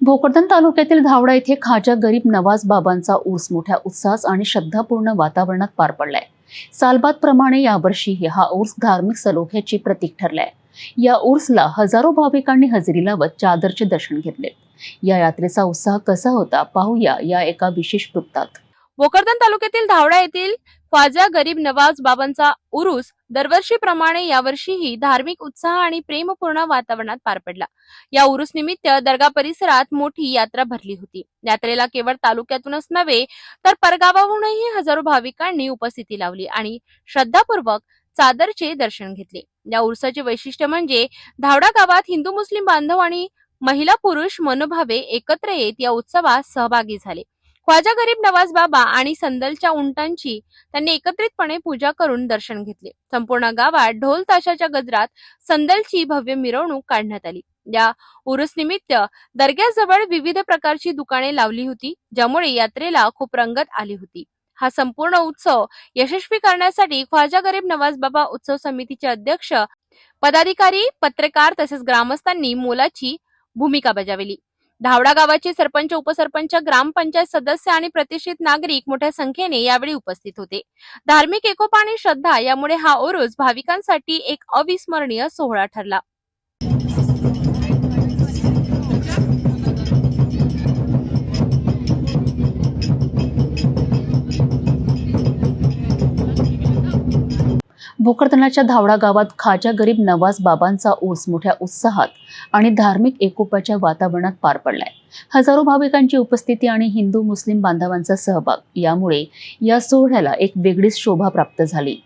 भोकरदन तालुक्यातील धावडा येथे खाजा गरीब नवाज बाबांचा उर्स मोठ्या उत्साहात आणि श्रद्धापूर्ण वातावरणात पार पडलाय। सालबादप्रमाणे यावर्षीही हा उर्स धार्मिक सलोख्याचे प्रतीक ठरलाय। या उर्सला हजारो भाविकांनी हजेरी लावत चादरचे दर्शन घेतले। या यात्रेचा उत्साह कसा होता पाहूया या एका विशेष वृत्तात। भोकरदन तालुक्यातील धावडा येथील ख्वाजा गरीब नवाज बाबांचा उरूस दरवर्षीप्रमाणे यावर्षीही धार्मिक उत्साह आणि प्रेमपूर्ण वातावरणात पार पडला। या उरूस निमित्त दर्गा परिसरात मोठी यात्रा भरली होती। यात्रेला केवळ तालुक्यातूनच नव्हे तर परगावाहूनही हजारो भाविकांनी उपस्थिती लावली आणि श्रद्धापूर्वक चादरचे दर्शन घेतले। या उरुसाचे वैशिष्ट्य म्हणजे धावडा गावात हिंदू मुस्लिम बांधव आणि महिला पुरुष मनोभावे एकत्र येत या उत्सवात सहभागी झाले। ख्वाजा गरीब नवाज बाबा आणि संदलच्या उंटांची त्यांनी एकत्रितपणे पूजा करून दर्शन घेतले। संपूर्ण गावात ढोल ताशाच्या गजरात संदलची भव्य मिरवणूक काढण्यात आली। या उरूस निमित्त दर्ग्याजवळ विविध प्रकारची दुकाने लावली होती, ज्यामुळे यात्रेला खूप रंगत आली होती। हा संपूर्ण उत्सव यशस्वी करण्यासाठी ख्वाजा गरीब नवाज बाबा उत्सव समितीचे अध्यक्ष, पदाधिकारी, पत्रकार तसेच ग्रामस्थांनी मोलाची भूमिका बजावली। धावडा गावाचे सरपंच, उपसरपंच, ग्रामपंचायत सदस्य आणि प्रतिष्ठित नागरिक मोठ्या संख्येने यावेळी उपस्थित होते। धार्मिक एकोपा आणि श्रद्धा यामुळे हा उरूस भाविकांसाठी एक अविस्मरणीय सोहळा ठरला। भोकरदनाच्या धावडा गावात खाजा गरीब नवाज बाबांचा उर्स मोठ्या उत्साहात आणि धार्मिक एकोप्याच्या वातावरणात पार पडलाय। हजारो भाविकांची उपस्थिती आणि हिंदू मुस्लिम बांधवांचा सहभाग यामुळे या सोहळ्याला एक वेगळीच शोभा प्राप्त झाली।